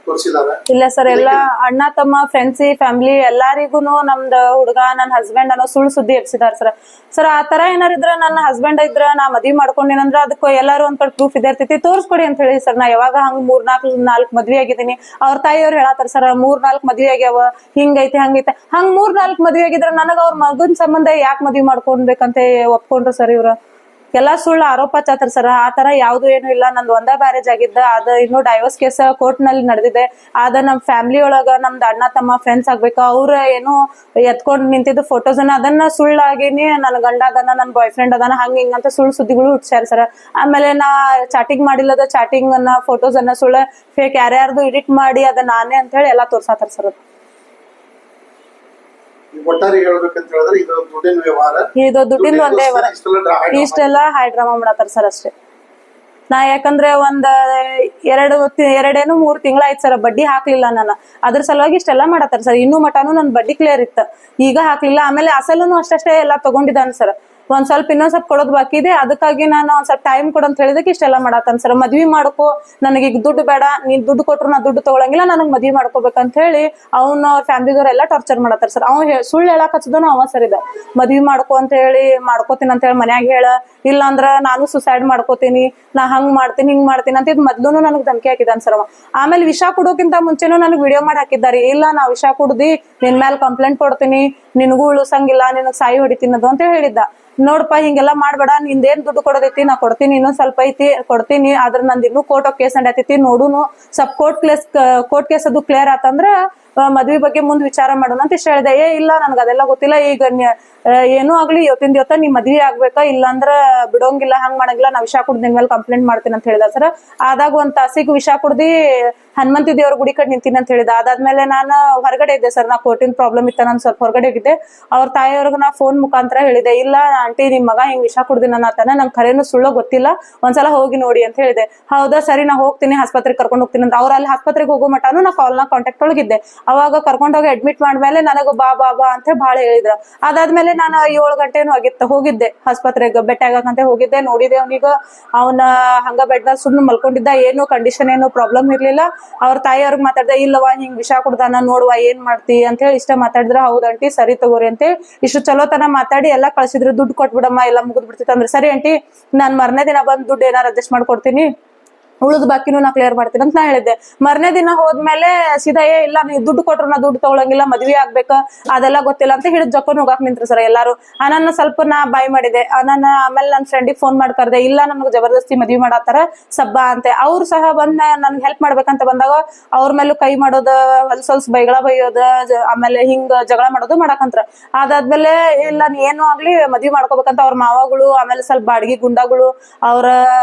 ತೋರಿಸಿದಾರೆ. ಇಲ್ಲ ಸರ್, ಎಲ್ಲಾ ಅಣ್ಣ ತಮ್ಮ ಫ್ರೆಂಡ್ಸ್ ಫ್ಯಾಮಿಲಿ ಎಲ್ಲಾರಿಗೂನು ನಮ್ದ ಹುಡುಗ ನನ್ನ ಹಸ್ಬೆಂಡ್ ಅನ್ನೋ ಸುಳ್ಳು ಸುದ್ದಿ ಎಬ್ಸಿದಾರ ಸರ್. ಸರ್ ಆ ತರ ಏನಾರಿದ್ರ ನನ್ನ ಹಸ್ಬೆಂಡ್ ಇದ್ರ ನಾ ಮದ್ವಿ ಮಾಡ್ಕೊಂಡಿನಂದ್ರ ಅದಕ್ಕೆ ಎಲ್ಲಾರು ಒಂದ್ ಕಡೆ ಪ್ರೂಫ್ ಇದೆ ಇರ್ತೈತಿ, ತೋರ್ಸ್ಕೊಡಿ ಅಂತ ಹೇಳಿ ಸರ್. ನಾ ಯಾವಾಗ ಹಂಗ 3-4 ಮದ್ವಿ ಆಗಿದ್ದೀನಿ. ಅವ್ರ ತಾಯಿಯವ್ರು ಹೇಳತ್ತಾರ ಸರ್ 3-4 ಮದ್ವಿ ಆಗ್ಯಾವ, ಹಿಂಗೈತೆ ಹಂಗೈತೆ. ಹಂಗ 3-4 ಮದ್ವಿ ಆಗಿದ್ರ ನನಗ ಅವ್ರ ಮಗನ್ ಸಂಬಂಧ ಯಾಕೆ ಮದ್ವಿ ಮಾಡ್ಕೊಡ್ಬೇಕಂತ ಒಪ್ಕೊಂಡ್ರು ಸರ್ ಇವ್ರ. ಎಲ್ಲಾ ಸುಳ್ಳು ಆರೋಪ ಹಚ್ಚತ್ತಾರ ಸರ್. ಆ ತರ ಯಾವ್ದು ಏನು ಇಲ್ಲ. ನಂದು ಒಂದ ಮ್ಯಾರೇಜ್ ಆಗಿದ್ದ, ಅದ ಇನ್ನು ಡೈವರ್ಸ್ ಕೇಸ್ ಕೋರ್ಟ್ ನಲ್ಲಿ ನಡೆದಿದೆ. ಅದ ನಮ್ ಫ್ಯಾಮಿಲಿ ಒಳಗ ನಮ್ದು ಅಣ್ಣ ತಮ್ಮ ಫ್ರೆಂಡ್ಸ್ ಆಗ್ಬೇಕು, ಅವ್ರ ಏನು ಎತ್ಕೊಂಡ್ ನಿಂತಿದ್ದು ಫೋಟೋಸ್ ಅದನ್ನ ಸುಳ್ಳಾಗಿನಿ ನನ್ ಗಂಡ ಅದಾನ, ನನ್ ಬಾಯ್ ಫ್ರೆಂಡ್ ಅದಾನ, ಹಂಗ ಹಿಂಗಂತ ಸುಳ್ಳು ಸುದ್ದಿಗಳು ಹುಟ್ಸ್ಯಾರ ಸರ್. ಆಮೇಲೆ ನಾ ಚಾಟಿಂಗ್ ಮಾಡಿಲ್ಲದ ಚಾಟಿಂಗ್ ಅನ್ನ ಫೋಟೋಸ್ ಅನ್ನ ಸುಳ್ಳ ಫೇಕ್ ಯಾರ್ಯಾರ್ದು ಎಡಿಟ್ ಮಾಡಿ ಅದ ನಾನೇ ಅಂತ ಹೇಳಿ ಎಲ್ಲಾ ತೋರ್ಸಾತಾರ ಸರ್. ಒಟ್ಟಾರೆ ಹೇಳ್ಬೇಕಂತ ಹೇಳಿದ್ರೆ ಇದು ದುಡ್ಡಿನ ವ್ಯವಹಾರ, ಇದು ದುಡ್ಡಿನ ಒಂದೇ ವ್ಯವಹಾರ. ಇಷ್ಟೆಲ್ಲ ಹೈ ಡ್ರಾಮಾ ಮಾಡತ್ತಾರ ಸರ್ ಅಷ್ಟೇ. ನಾ ಯಾಕಂದ್ರೆ ಒಂದ್ 3 ತಿಂಗಳಾಯ್ತು ಸರ್ ಬಡ್ಡಿ ಹಾಕ್ಲಿಲ್ಲ ನಾನು. ಅದ್ರ ಸಲುವಾಗಿ ಇಷ್ಟೆಲ್ಲಾ ಮಾಡತ್ತಾರ ಸರ್. ಇನ್ನೂ ಮಟಾನು ನನ್ ಬಡ್ಡಿ ಕ್ಲಿಯರ್ ಇತ್ತು, ಈಗ ಹಾಕ್ಲಿಲ್ಲ. ಆಮೇಲೆ ಅಸಲೂನು ಅಷ್ಟೇ ಎಲ್ಲಾ ತಗೊಂಡಿದ್ದಾನ ಸರ್. ಒಂದ್ ಸ್ವಲ್ಪ ಇನ್ನೊಂದ್ ಸ್ವಲ್ಪ ಕೊಡೋದ್ ಬಾಕಿ ಇದೆ, ಅದಕ್ಕಾಗಿ ನಾನು ಒಂದ್ ಸ್ವಲ್ಪ ಟೈಮ್ ಕೊಡಂತ ಹೇಳಿದಕ್ಕೆ ಇಷ್ಟೆಲ್ಲಾ ಮಾಡತ್ತಾನ ಸರ್. ಮದ್ವಿ ಮಾಡ್ಕೋ, ನನಗೆ ಈಗ ದುಡ್ಡು ಬೇಡ, ನೀನ್ ದುಡ್ಡು ಕೊಟ್ರು ನಾ ದುಡ್ಡು ತಗೊಳಂಗಿಲ್ಲ, ನನಗ್ ಮದ್ವಿ ಮಾಡ್ಕೋಬೇಕಂತ ಹೇಳಿ ಅವ್ನ ಫ್ಯಾಮಿಲಿದವ್ರೆಲ್ಲಾ ಟಾರ್ಚರ್ ಮಾಡತ್ತಾರ ಸರ್. ಸುಳ್ಳು ಹೇಳಕ್ ಹಚ್ಚದನು ಅವ ಸರ್. ಇದ ಮದ್ವಿ ಮಾಡ್ಕೋ ಅಂತ ಹೇಳಿ ಮಾಡ್ಕೋತೀನಿ ಅಂತ ಹೇಳಿ ಮನ್ಯಾಗ ಹೇಳ, ಇಲ್ಲ ಅಂದ್ರ ನಾನು ಸುಸೈಡ್ ಮಾಡ್ಕೋತೀನಿ, ನಾ ಹಂಗ್ ಮಾಡ್ತೀನಿ ಹಿಂಗ್ ಮಾಡ್ತೀನಿ ಅಂತ ಇದ್ ಮೊದ್ಲೂನು ನನಗ್ ಧಮಕಿ ಹಾಕಿದಾನ ಸರ್ ಅವ. ಆಮೇಲೆ ವಿಷ ಕೊಡೋಕ್ಕಿಂತ ಮುಂಚೆನೂ ನನಗ್ ವಿಡಿಯೋ ಮಾಡಿ ಹಾಕಿದ್ದಾರೆ. ಇಲ್ಲ ನಾ ವಿಷ ಕುಡ್ದಿ ನಿನ್ ಮೇಲೆ ಕಂಪ್ಲೇಂಟ್ ಕೊಡ್ತೀನಿ, ನಿನಗೂ ಉಳಿಸಂಗಿಲ್ಲ, ನಿನಗ್ ಸಾಯಿ ಹೊಡಿತೀನಿ ಅದು ಅಂತ ಹೇಳಿದ್ದ. ನೋಡಪ್ಪ ಹಿಂಗೆಲ್ಲಾ ಮಾಡ್ಬೇಡ, ನಿಂದೇನ್ ದುಡ್ಡು ಕೊಡೋದೈತಿ ನಾ ಕೊಡ್ತೀನಿ, ಇನ್ನೊಂದ್ ಸ್ವಲ್ಪ ಐತಿ ಕೊಡ್ತೀನಿ, ಆದ್ರ ನಂದ್ ಇನ್ನೂ ಕೋರ್ಟ್ ಕೇಸ್ ನಡೀತೈತಿ ನೋಡುನು, ಸ್ವಲ್ಪ ಕೋರ್ಟ್ ಕೇಸ್ ಅದು ಕ್ಲಿಯರ್ ಆತಂದ್ರ ಮದ್ವಿ ಬಗ್ಗೆ ಮುಂದ್ ವಿಚಾರ ಮಾಡೋಣ ಅಂತ ಇಷ್ಟ ಹೇಳಿದೆ. ಇಲ್ಲ ನನ್ಗ ಅದೆಲ್ಲ ಗೊತ್ತಿಲ್ಲ, ಈಗ ಏನೂ ಆಗ್ಲಿ ಇವತ್ತಿನ ದಿವಸ ನೀ ಮದ್ವಿ ಆಗ್ಬೇಕಾ, ಇಲ್ಲಾಂದ್ರ ಬಿಡೋಂಗಿಲ್ಲ, ಹಂಗ್ ಮಾಡಂಗಿಲ್ಲ, ನಾ ವಿಷ ಕುಡ್ದ ನಿನ್ ಮೇಲೆ ಕಂಪ್ಲೇಂಟ್ ಮಾಡ್ತೀನಿ ಅಂತ ಹೇಳಿದ ಸರ್. ಆದಾಗ ಒಂದ್ ತಾಸಿಗೆ ವಿಷ ಕುಡ್ದಿ ಹನುಮಂತಿ ದೇವ್ರ ಗುಡಿ ಕಡೆ ನಿಂತೀನಿ ಅಂತ ಹೇಳಿದ. ಅದಾದ್ಮೇಲೆ ನಾನು ಹೊರಗಡೆ ಇದ್ದೆ ಸರ್, ನಾ ಕೋರ್ಟಿನ ಪ್ರಾಬ್ಲಮ್ ಇತ್ತ, ನಾನು ಸ್ವಲ್ಪ ಹೊರಗಡೆ ಹೋಗಿದ್ದೆ. ಅವ್ರ ತಾಯಿಯವ್ರಿಗೆ ನಾ ಫೋನ್ ಮುಖಾಂತರ ಹೇಳಿದೆ, ಇಲ್ಲ ಆಂಟಿ ನಿಮ್ ಮಗ ಹಿಂಗ್ ವಿಷ ಕುಡ್ದಿನ ಅನ್ನತಾನ, ನಂಗೆ ಖರೇನು ಸುಳ್ಳೋ ಗೊತ್ತಿಲ್ಲ, ಒಂದ್ಸಲ ಹೋಗಿ ನೋಡಿ ಅಂತ ಹೇಳಿದೆ. ಹೌದಾ ಸರಿ ನಾ ಹೋಗ್ತೀನಿ, ಆಸ್ಪತ್ರೆಗೆ ಕರ್ಕೊಂಡು ಹೋಗ್ತೀನಿ ಅಂತ. ಅವ್ರ ಅಲ್ಲಿ ಆಸ್ಪತ್ರೆಗೆ ಹೋಗೋ ಮಟಾನು ನಾ ಕಾಲ್ ಕಾಂಟ್ಯಾಕ್ಟ್ ಒಳಗಿದ್ದೆ. ಅವಾಗ ಕರ್ಕೊಂಡೋಗಿ ಅಡ್ಮಿಟ್ ಮಾಡ್ಮೇಲೆ ನನಗ ಬಾ ಬಾ ಬಾ ಅಂತ ಬಾಳ ಹೇಳಿದ್ರ. ಅದಾದ್ಮೇಲೆ ನಾನು 7 ಗಂಟೆನೂ ಆಗಿತ್ತು, ಹೋಗಿದ್ದೆ ಆಸ್ಪತ್ರೆಗೆ ಬೆಟ್ಟ ಆಗಂತ ಹೋಗಿದ್ದೆ. ನೋಡಿದೆ ಅವನಿಗ, ಅವನ ಹಂಗ ಬೆಡ್ ಮೇಲೆ ಸುಮ್ಮನೆ ಮಲ್ಕೊಂಡಿದ್ದ, ಏನು ಕಂಡೀಷನ್ ಏನು ಪ್ರಾಬ್ಲಮ್ ಇರ್ಲಿಲ್ಲ. ಅವ್ರ ತಾಯಿಯವ್ರಿಗೆ ಮಾತಾಡ್ದೆ, ಇಲ್ಲವಾ ಹಿಂಗ್ ವಿಷ ಕುಡ್ದಾನ, ನೋಡುವ ಏನ್ ಮಾಡ್ತಿ ಅಂತ ಹೇಳಿ ಇಷ್ಟ ಮಾತಾಡಿದ್ರ. ಹೌದಂಟಿ ಸರಿ ತಗೋರಿ ಅಂತ ಹೇಳಿ ಇಷ್ಟು ಚಲೋ ತನ ಮಾತಾಡಿ ಎಲ್ಲಾ ಕಳ್ಸಿದ್ರು. ದುಡ್ಡು ಕೊಟ್ಬಿಡಮ್ಮ ಎಲ್ಲ ಮುಗಿದ್ ಬಿಡ್ತಿತ್ತು ಅಂದ್ರೆ, ಸರಿ ಆಂಟಿ ನಾನ್ ಮರನೇ ದಿನ ಬಂದ್ ದುಡ್ಡು ಏನಾರು ಅಡ್ಜಸ್ಟ್ ಮಾಡ್ಕೊಡ್ತೀನಿ, ಉಳಿದ ಬಾಕಿನೂ ನಾ ಕ್ಲಿಯರ್ ಮಾಡ್ತೀನಿ ಅಂತ ನಾ ಹೇಳಿದ್ದೆ. ಮರನೇ ದಿನ ಹೋದ್ಮೇಲೆ ಸೀದಾ ಇಲ್ಲ ನೀ ದುಡ್ಡು ಕೊಟ್ರು ನಾ ದುಡ್ಡು ತಗೊಳಂಗಿಲ್ಲ, ಮದ್ವಿ ಆಗ್ಬೇಕ ಅದೆಲ್ಲ ಗೊತ್ತಿಲ್ಲ ಅಂತ ಹಿಡಿದ್ ಜೊಕ್ಕೊಂಡ್ ಹೋಗಾಕ್ ನಿಂತ್ರು ಸರ್ ಎಲ್ಲಾರು. ನನ್ನ ಸ್ವಲ್ಪ ನಾ ಬಾಯ್ ಮಾಡಿದೆ. ಆಮೇಲೆ ನನ್ನ ಫ್ರೆಂಡಿಗೆ ಫೋನ್ ಮಾಡಿ ಕರ್ದೆ, ಇಲ್ಲ ನಮ್ಗೆ ಜಬರ್ದಸ್ತಿ ಮದ್ವಿ ಮಾಡತ್ತಾರ ಸಬ್ಬಾ ಅಂತೆ. ಅವ್ರು ಸಹ ಬಂದ್ ನನ್ಗೆ ಹೆಲ್ಪ್ ಮಾಡ್ಬೇಕಂತ ಬಂದಾಗ ಅವ್ರ ಮೇಲೂ ಕೈ ಮಾಡೋದ, ಹೊಲ್ಸೊಲ್ಸ್ ಬೈಗಳ ಬೈಯೋದ, ಆಮೇಲೆ ಹಿಂಗ ಜಗಳ ಮಾಡೋದು ಮಾಡಕಂತ್ರ. ಅದಾದ್ಮೇಲೆ ಇಲ್ಲ ನೀ ಏನು ಆಗ್ಲಿ ಮದ್ವಿ ಮಾಡ್ಕೋಬೇಕಂತ ಅವ್ರ ಮಾವಗಳು, ಆಮೇಲೆ ಸ್ವಲ್ಪ ಬಾಡಿಗೆ ಗುಂಡಗಳು, ಅವ್ರ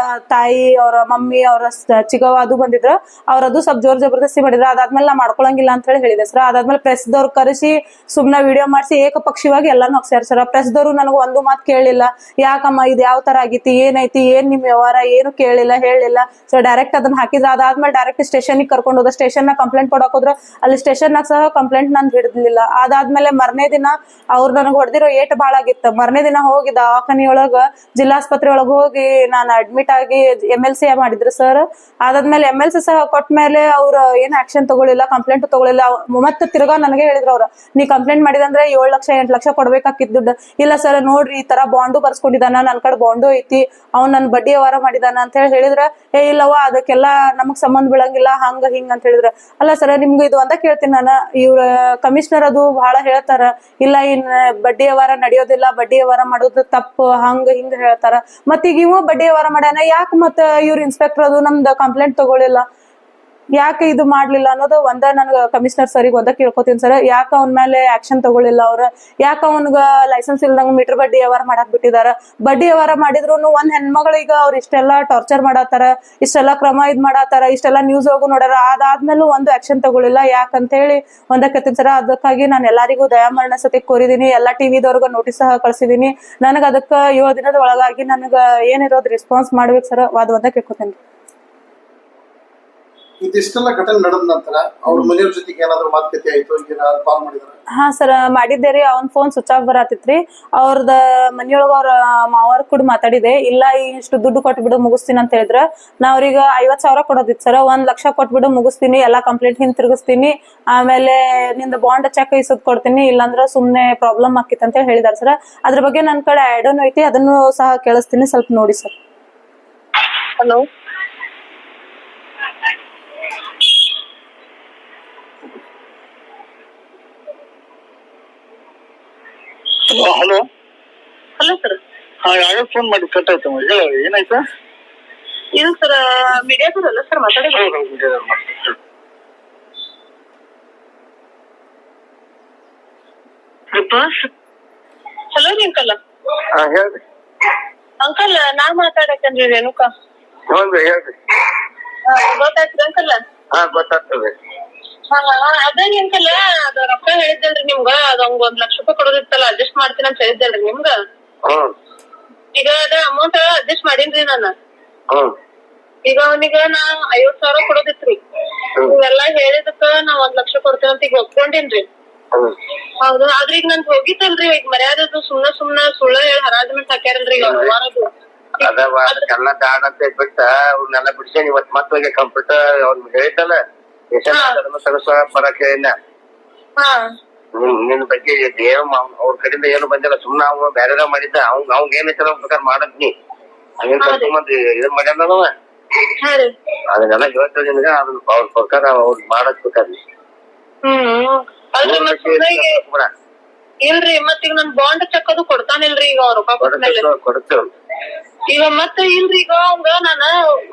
ತಾಯಿ, ಅವ್ರ ಮಮ್ಮಿ, ಅವ್ರ ಚಿಗವ ಅದು ಬಂದಿದ್ರ. ಅವ್ರದು ಸ್ವಲ್ಪ ಜೋರ್ ಜಬರ್ದಸ್ತಿ ಮಾಡಿದ್ರ. ಅದಾದ್ಮೇಲೆ ನಾ ಮಾಡ್ಕೊಳಂಗಿಲ್ಲ ಅಂತ ಹೇಳಿ ಹೇಳಿದೆ ಸರ್. ಅದಾದ್ಮೇಲೆ ಪ್ರೆಸ್ ದವ್ರು ಕರೆಸಿ ಸುಮ್ನ ವಿಡಿಯೋ ಮಾಡಿಸಿ ಏಕಪಕ್ಷಿಯಾಗಿ ಎಲ್ಲಾನು ಹಾಕ್ಸ್ಯಾರ ಸರ್. ಪ್ರೆಸ್ ದವ್ರು ನನಗ ಒಂದು ಮಾತು ಕೇಳಿಲ್ಲ, ಯಾಕಮ್ಮ ಇದು ಯಾವ ತರ ಆಗೈತಿ, ಏನೈತಿ, ಏನ್ ನಿಮ್ ವ್ಯವಹಾರ ಏನು ಕೇಳಿಲ್ಲ ಹೇಳಿಲ್ಲ. ಸೊ ಡೈರೆಕ್ಟ್ ಅದನ್ನ ಹಾಕಿದ್ರ. ಅದಾದ್ಮೇಲೆ ಡೈರೆಕ್ಟ್ ಸ್ಟೇಷನ್ ಕರ್ಕೊಂಡು ಹೋದ. ಸ್ಟೇಷನ್ ನ ಕಂಪ್ಲೇಂಟ್ ಕೊಡಕ್ ಹೋದ್ರ, ಅಲ್ಲಿ ಸ್ಟೇಷನ್ ನಾಗ ಸಹ ಕಂಪ್ಲೇಂಟ್ ನಾನು ಹಿಡಿದ್ಲಿಲ್ಲ. ಅದಾದ್ಮೇಲೆ ಮರನೇ ದಿನ ಅವ್ರು ನನಗ್ ಹೊಡೆದಿರೋ ಏಟ್ ಬಾಳ ಆಗಿತ್ತು. ಮರನೇ ದಿನ ಹೋಗಿ ದವಾಖಾನಿ ಒಳಗ, ಜಿಲ್ಲಾಸ್ಪತ್ರೆ ಒಳಗ ಹೋಗಿ ನಾನು ಅಡ್ಮಿಟ್ ಆಗಿ MLC ಮಾಡಿದ್ರು ಸರ್. ಅದಾದ್ಮೇಲೆ MLC ಸಹ ಕೊಟ್ಟ ಮೇಲೆ ಅವ್ರ ಏನ್ ಆಕ್ಷನ್ ತಗೊಳಿಲ್ಲ, ಕಂಪ್ಲೇಂಟ್ ತಗೊಳಿಲ್ಲ. ಮತ್ತೆ ತಿರ್ಗಾ ನನಗೆ ಹೇಳಿದ್ರು ಅವ್ರ, ನೀ ಕಂಪ್ಲೇಂಟ್ ಮಾಡಿದಂದ್ರೆ 7 ಲಕ್ಷ 8 ಲಕ್ಷ ಕೊಡ್ಬೇಕಾಕಿದ್ ದುಡ್ಡು. ಇಲ್ಲ ಸರ್ ನೋಡ್ರಿ ಈ ತರ ಬಾಂಡು ಬರ್ಸ್ಕೊಂಡಿದಾನ, ನನ್ ಕಡೆ ಬಾಂಡು ಐತಿ, ಅವ್ನ್ ನನ್ ಬಡ್ಡಿ ವ್ಯವಹಾರ ಮಾಡಿದಾನ ಅಂತ ಹೇಳಿದ್ರ. ಇಲ್ಲವಾ ಅದಕ್ಕೆಲ್ಲ ನಮಗ್ ಸಂಬಂಧ ಬೀಳಂಗಿಲ್ಲ, ಹಂಗ ಹಿಂಗ ಅಂತ ಹೇಳಿದ್ರ. ಅಲ್ಲ ಸರ್ ನಿಮ್ಗೆ ಇದು ಒಂದ ಕೇಳ್ತೀನಿ ನಾನು, ಇವ್ರ ಕಮಿಷನರ್ ಅದು ಬಹಳ ಹೇಳ್ತಾರ, ಇಲ್ಲ ಇನ್ ಬಡ್ಡಿ ವ್ಯವಹಾರ ನಡೆಯೋದಿಲ್ಲ, ಬಡ್ಡಿ ವ್ಯವಹಾರ ಮಾಡೋದು ತಪ್ಪು, ಹಂಗ ಹಿಂಗ ಹೇಳ್ತಾರ. ಮತ್ ಈಗ ಇವ ಬಡ್ಡಿ ವ್ಯವಹಾರ ಮಾಡ್ಯಾನ, ಯಾಕೆ ಮತ್ತ ಇವ್ರ ಇನ್ಸ್ಪೆಕ್ಟರ್ ಅದು ನಮ್ದು ಕಂಪ್ಲೇಂಟ್ ತಗೊಳಿಲ್ಲ, ಯಾಕೆ ಇದು ಮಾಡ್ಲಿಲ್ಲ ಅನ್ನೋದು ಒಂದ ನನ್ಗ ಕಮಿಷನರ್ ಸರಿಗೆ ಒಂದ ಕೇಳ್ಕೊತೀನಿ ಸರ್. ಯಾಕ ಅವನ ಮೇಲೆ ಆಕ್ಷನ್ ತಗೊಳಿಲ್ಲ ಅವ್ರ, ಯಾಕ ಅವನ್ಗ ಲೈಸೆನ್ಸ್ ಇಲ್ದಂಗ ಮೀಟರ್ ಬಡ್ಡಿ ವ್ಯವಹಾರ ಮಾಡಕ್ ಬಿಟ್ಟಿದಾರ. ಬಡ್ಡಿ ವ್ಯವಹಾರ ಮಾಡಿದ್ರು ಒಂದ್ ಹೆಣ್ಮಗಳಿಗೆ ಅವ್ರ ಇಷ್ಟೆಲ್ಲಾ ಟಾರ್ಚರ್ ಮಾಡಾತಾರ, ಇಷ್ಟೆಲ್ಲಾ ಕ್ರಮ ಇದ್ ಮಾಡಾತಾರ, ಇಷ್ಟೆಲ್ಲಾ ನ್ಯೂಸ್ ಹೋಗು ನೋಡ್ಯಾರ. ಅದಾದ್ಮೇಲೂ ಒಂದು ಆಕ್ಷನ್ ತಗೊಳಿಲ್ಲ, ಯಾಕಂತ ಹೇಳಿ ಒಂದಕ್ಕತ್ತೀನಿ ಸರ್. ಅದಕ್ಕಾಗಿ ನಾನು ಎಲ್ಲಾರಿಗೂ ದಯಾಮರಣ ಸತಿ ಕೋರಿದೀನಿ, ಎಲ್ಲಾ ಟಿವಿದವ್ರಿಗ ನೋಟಿಸ್ ಸಹ ಕಳ್ಸಿದೀನಿ. ನನಗ ಅದಕ್ಕ 7 ದಿನದ ಒಳಗಾಗಿ ನನಗ ಏನಿರೋದು ರೆಸ್ಪಾನ್ಸ್ ಮಾಡ್ಬೇಕು ಸರ್, ಅದ್ ಒಂದ ಕೇಳ್ಕೊತೇನ್ರಿ. ಇದಿಷ್ಟೆಲ್ಲ ಘಟನೆ ನಡೆದ ನಂತರ ಅವ್ರ ಮನೆಯವ್ರ ಜೊತೆಗೆ ಏನಾದ್ರು ಮಾತುಕತೆ ಆಯ್ತು, ಈಗ ಕಾಲ್ ಮಾಡಿದಾರೆ? ಹಾ ಸರ್ ಮಾಡಿದ್ದೆ ರೀ. ಅವ್ನ ಫೋನ್ ಸ್ವಿಚ್ ಆಫ್ ಬರತ್ತಿತ್ರಿ. ಅವ್ರದ ಮನಿಯೊಳಗ ಅವ್ರ ಮಾವಾರ್ ಕೂಡ ಮಾತಾಡಿದೆ. ಇಲ್ಲ ಇಷ್ಟು ದುಡ್ಡು ಕೊಟ್ಬಿಡು ಮುಗಿಸ್ತೀನಿ ಅಂತ ಹೇಳಿದ್ರ. ನಾ ಅವ್ರಿಗೆ 50,000 ಕೊಡೋದಿತ್ತು ಸರ್. 1 ಲಕ್ಷ ಕೊಟ್ಬಿಡು ಮುಗಿಸ್ತೀನಿ, ಎಲ್ಲಾ ಕಂಪ್ಲೇಂಟ್ ಹಿಂತಿರುಗಿಸ್ತೀನಿ, ಆಮೇಲೆ ನಿಂದ ಬಾಂಡ್ ಚೆಕ್ ಇಸದ್ ಕೊಡ್ತೀನಿ, ಇಲ್ಲಾಂದ್ರ ಸುಮ್ನೆ ಪ್ರಾಬ್ಲಮ್ ಆಕಿತ್ ಅಂತ ಹೇಳಿದಾರೆ ಸರ್. ಅದ್ರ ಬಗ್ಗೆ ನನ್ ಕಡೆ ಐಡನ್ ಐತಿ, ಅದನ್ನು ಸಹ ಕೇಳಿಸ್ತೀನಿ, ಸ್ವಲ್ಪ ನೋಡಿ sir. Hello hello hello sir. ಯಾವಾಗ ಫೋನ್ ಮಾಡಿ ಕಟ್ ಆಯ್ತು ಹೇಳ ಏನಾಯ್ತಾ? ಇದು ಸರ್ ಮೀಡಿಯಾದವ್ರು ಅಲ್ಲ ಸರ್ ಮಾತಾಡಿ? ಹಲೋ ರೀ ಅಂಕಲ್. ಹೇಳ್ರಿ. ಅಂಕಲ್ ನಾ ಮಾತಾಡಕೇನ್ರಿ ರೇಣುಕಾ. ಹೌದ್ರಿ ಹೇಳ್ರಿ. ಗೊತ್ತಾಯ್ತ್ರಿ ಅಂಕಲ್? ಗೊತ್ತಾಗ್ತದೆ. ಅದೇ ಅಂಕಲ್ ಅದ ರೊಕ್ಕ ಹೇಳಿದ್ದಲ್ರಿ ನಿಮ್ಗ ಅದ್ ಹಂಗ 1 ಲಕ್ಷ ರೂಪಾಯಿ ಕೊಡೋದಿತ್ತಲ್ಲ ಅಡ್ಜಸ್ಟ್ ಮಾಡ್ತೀನಿ ಅಂತ ಹೇಳಿದ್ದಲ್ರಿ ನಿಮ್ಗ. ಈಗ ಅದ ಅಮೌಂಟ್ ಅಡ್ಜಸ್ಟ್ ಮಾಡೀನ್ರಿ ನಾನು. ಈಗ ಅವನಿಗ ನಾ 50,000 ಕೊಡೋದಿತ್ರಿ. ಇವೆಲ್ಲಾ ಹೇಳಿದಕ್ಕ ನಾ 1 ಲಕ್ಷ ಕೊಡ್ತೇನೆ ಅಂತ ಈಗ ಒಪ್ಕೊಂಡಿನ್ರಿ. ಹೌದು ಆದ್ರೆ ಈಗ ನಂದ್ ಹೋಗಿತ್ತಲ್ರಿ ಈಗ ಮರ್ಯಾದದು ಸುಮ್ನ ಸುಳ್ಳ ಹೇಳಿ ಹರಾಜ್ಮೆಂಟ್ ಹಾಕ್ಯಾರಲ್ರಿ ಈಗ ವಾರದು. ಅದಕ್ಕೆಲ್ಲ ಬ್ಯಾಡ ಅಂತ ಬಿಟ್ಟ ಅವ್ರನ್ನೆಲ್ಲ ಬಿಡ್ಸೇನಿ ಇವತ್ ಮತ್ತೋಗಿ ಕಂಪ್ಯೂಟರ್ ಅವ್ನ್ ಹೇಳಿದ್ದಲ್ಲ ಬರಕ್ ಹೇಳಿನ ನಿನ್ ಬಗ್ಗೆ ಏನು ಅವ್ರ ಕಡೆಯಿಂದ ಏನು ಬಂದಿಲ್ಲ ಸುಮ್ನ ಅವ ಬ್ಯಾರೆ ಮಾಡಿದ್ದ ಅವ್ನ್ ಏನ್ ಐತಲ್ಲ ಪ್ರಕಾರ ಮಾಡದ್ ನೀ ಹಂಗೇನ್ ಕರ್ಕೊಂಬಂದ್ ಇದನ್ ಮಾಡ್ಯಾನವ ಅದನ್ನೆಲ್ಲ ಹೇಳ್ತೇವೆ ನಿನ್ಗ ಅದನ್ನ ಅವ್ರ ಪ್ರಕಾರ ಅವ್ರ್ ಮಾಡಕ್ ಬೇಕಾದ್ರಿ. ಇಲ್ರಿ ಮತ್ ಈಗ ನನ್ ಬಾಂಡ್ ಚೆಕ್ ಅದು ಕೊಡ್ತಾನಿಲ್ರಿ ಈಗ ಅವ್ರ ರೊಕ್ಕ ಕೊಟ್ಮೇಲೆ ಕೊಡ್ತೇವ್ ಈಗ ಮತ್ತೆ ಇಲ್ರಿ ಈಗ ಅವಂಗ ನಾನ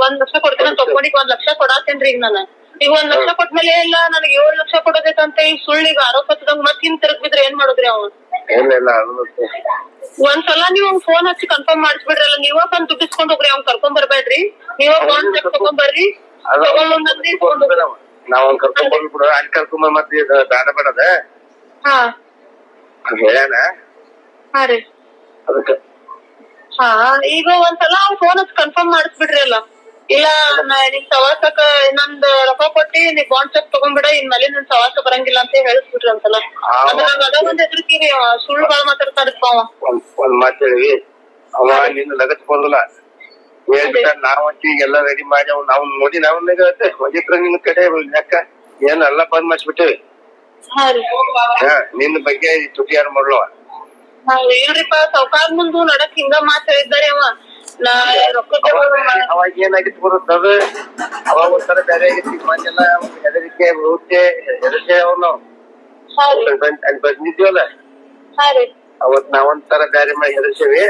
1 ಲಕ್ಷ ಕೊಡ್ತೇನೆ ತಗೊಂಡಿಗ್ 1 ಲಕ್ಷ ಕೊಡಾತೇನ್ರಿ ಈಗ ನಾನು. ಈಗ 1 ಲಕ್ಷ ಕೊಟ್ಮೇಲೆ ಇಲ್ಲ ನನಗ್ 7 ಲಕ್ಷ ಕೊಡೋದೈತಂತ ಈಗ ಸುಳ್ಳಿಗ ಆರೋಪ ಹಚ್ಚದಂಗ ಮತ್ ಹಿಂಗ್ ತಿರುಗ್ ಬಿದ್ರೆ ಏನ್ ಮಾಡುದ್ರಿ ಅವ? ಒಂದ್ಸಲ ನೀವ್ ಅವ್ನ್ ಫೋನ್ ಹಚ್ಚಿ ಕನ್ಫರ್ಮ್ ಮಾಡಿಸ್ಬಿಡ್ರಲ್ಲ. ನೀವ ಬಂದ್ ದುಡ್ಡಿಸ್ಕೊಂಡ್ ಹೋಗ್ರಿ ಅವ್ನ್ ಕರ್ಕೊಂಡ್ ಬರ್ಬೇಡ್ರಿ. ನೀವ ಬಾಂಡ್ ಚೆಕ್ ತಗೊಂಡ್ ಬರ್ರಿ ನಾವ್ ಕರ್ಕೊಂಡ್ ಬಂದ್ಬಿಡ ಅಲ್ಲಿ ಕರ್ಕೊಂಡ್ ಮತ್ತೆ ಬೇಡ ಬೇಡದ ಹೇಳ್ಯಾನ ಅದಕ್ಕ. ಈಗ ಒಂದ್ಸಲ ಅವ್ನ್ ಫೋನ್ ಹಚ್ಚಿ ಕನ್ಫರ್ಮ್ ಮಾಡಿಸ್ಬಿಡ್ರಿ ಅಲ್ಲ. ಇಲ್ಲ ನಿನ್ ಸವಾಸಕ್ಕ ಇನ್ನೊಂದ್ ರೊಕ್ಕ ಕೊಟ್ಟಿ ನೀ ಬಾಂಡ್ ಚೆಕ್ ತಗೊಂಡ್ಬಿಡ ಇನ್ಮೇಲೆ ನಿನ್ ಸವಾಸ ಬರಂಗಿಲ್ಲ ಅಂತ ಹೇಳಿಸ್ಬಿಡ್ರಿ ಒಂದ್ಸಲ. ಅದ ಒಂದ್ ಹೆದ್ರಿಕಿ ಸುಳ್ಳು ಬಾಳ ಮಾತಾಡ್ತಾರಪ್ಪ ಅವ. ಒಂದ್ ಮಾತ್ ಹೇಳಿವಿ ಅವ ನಿನ್ನ ಲಗತ್ಕೊಂಡಲ್ಲ ಹೇಳ್ಬಿಟ್ಟ ನಾವಂತಿ ಎಲ್ಲ ರೆಡಿ ಮಾಡಿ ನಾವ್ ನೋಡಿ ನಾವ್ ಹೊದಿತ್ರ ನಿನ್ ಕಡೆ ಲೆಕ್ಕ ಏನ್ ಎಲ್ಲಾ ಬಂದ್ ಮಾಡ್ಸ್ಬಿಟ್ಟೇವಿ. ನಿನ್ನ ಬಗ್ಗೆ ತುಟಿ ಯಾರು ಮಾಡ್ಲವ? ಇಲ್ರಿಪ್ಪ ಸೌಕಾರ್ ಮುಂದು ನಡಕ್ ಹಿಂಗ ಮಾತ್ ಹೇಳಿದ್ದಾರೆ ಅವ. ಅವಾಗ ಏನಾಗಿತ್ತು ಬರುತ್ತೆ ಅದು ಅವಾಗ ಒಂಥರ ಬೇರೆ ಆಗಿತ್ತು ಮಂದೆಲ್ಲ ಹೆದರಿಕೆ ಹೆದರಿಕೆ ಅವ್ನು ಅಲ್ಲಿ ಬಂದಿದ್ವಲ್ಲ ಅವತ್ ನಾವೊಂಥರ ಬೇರೆ ಮಾಡಿ ಹೆದರ್ಸೇವಿ.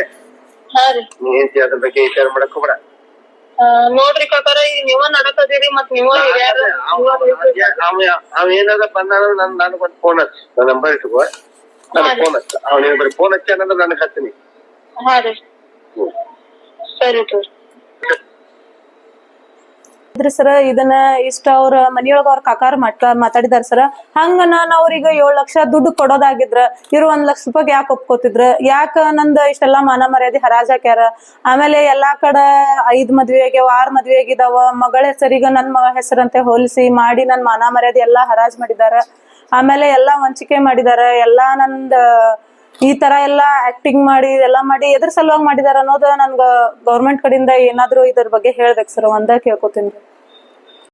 ನೀನ್ ಅದ್ರ ಬಗ್ಗೆ ವಿಚಾರ ಮಾಡಕ್ ಹೋಗ್ಬೇಡ. ನೋಡ್ರಿ ಕಾಕಾರ ಈಗ ನೀವ ನಡಕದಿರಿ ಮತ್ ನೀವ ಅವ ಏನಾದ ಬಂದ ನನಗೊಂದ್ ಫೋನ್ ಹಚ್ಚ ನನ್ನ ನಂಬರ್ ಇಟ್ಕೋ ನನಗ್ ಫೋನ್ ಹಚ್ಚ ಅವ್ನ ಬರೀ ಫೋನ್ ಹಚ್ಚ ಅನ್ನೋದು ನನಗ್ ಹಚ್ತೀನಿ. ಸರಿ ಸರ್ ಇದನ್ನ ಇಷ್ಟ ಅವ್ರ ಮನಿಯೊಳಗ ಅವ್ರ ಕಾಕಾರ ಮಾತಾಡಿದಾರ ಸರ್. ಹಂಗ ನಾನ್ ಅವ್ರಿಗೆ 7 ಲಕ್ಷ ದುಡ್ಡು ಕೊಡೋದಾಗಿದ್ರ ಇವ್ರು 1 ಲಕ್ಷ ರೂಪಾಯಿ ಯಾಕೆ ಒಪ್ಕೋತಿದ್ರ? ಯಾಕ ನಂದ ಇಷ್ಟೆಲ್ಲಾ ಮಾನ ಮರ್ಯಾದೆ ಹರಾಜ್ ಹಾಕ್ಯಾರ? ಆಮೇಲೆ ಎಲ್ಲಾ ಕಡೆ 5 ಮದ್ವೆ ಆಗ್ಯಾವ 6 ಮದ್ವೆ ಆಗಿದಾವ. ಮಗಳ ಹೆಸರಿಗ ನನ್ ಮಗಳ ಹೆಸರಂತೆ ಹೋಲಿಸಿ ಮಾಡಿ ನನ್ ಮಾನ ಮರ್ಯಾದೆ ಎಲ್ಲಾ ಹರಾಜ್ ಮಾಡಿದಾರ. ಆಮೇಲೆ ಎಲ್ಲಾ ವಂಚಿಕೆ ಮಾಡಿದಾರ. ಎಲ್ಲಾ ನಂದ ಈ ತರ ಎಲ್ಲಾ ಆಕ್ಟಿಂಗ್ ಮಾಡಿ ಎಲ್ಲಾ ಮಾಡಿ ಎದ್ರ ಸಲುವಾಗಿ ಮಾಡಿದಾರ ಅನ್ನೋದು ನನ್ಗ ಗೌರ್ಮೆಂಟ್ ಕಡೆಯಿಂದ ಏನಾದ್ರು ಇದ್ರ ಬಗ್ಗೆ ಹೇಳ್ಬೇಕು ಸರ್. ಒಂದ ಕೇಳ್ಕೊತೀನಿ.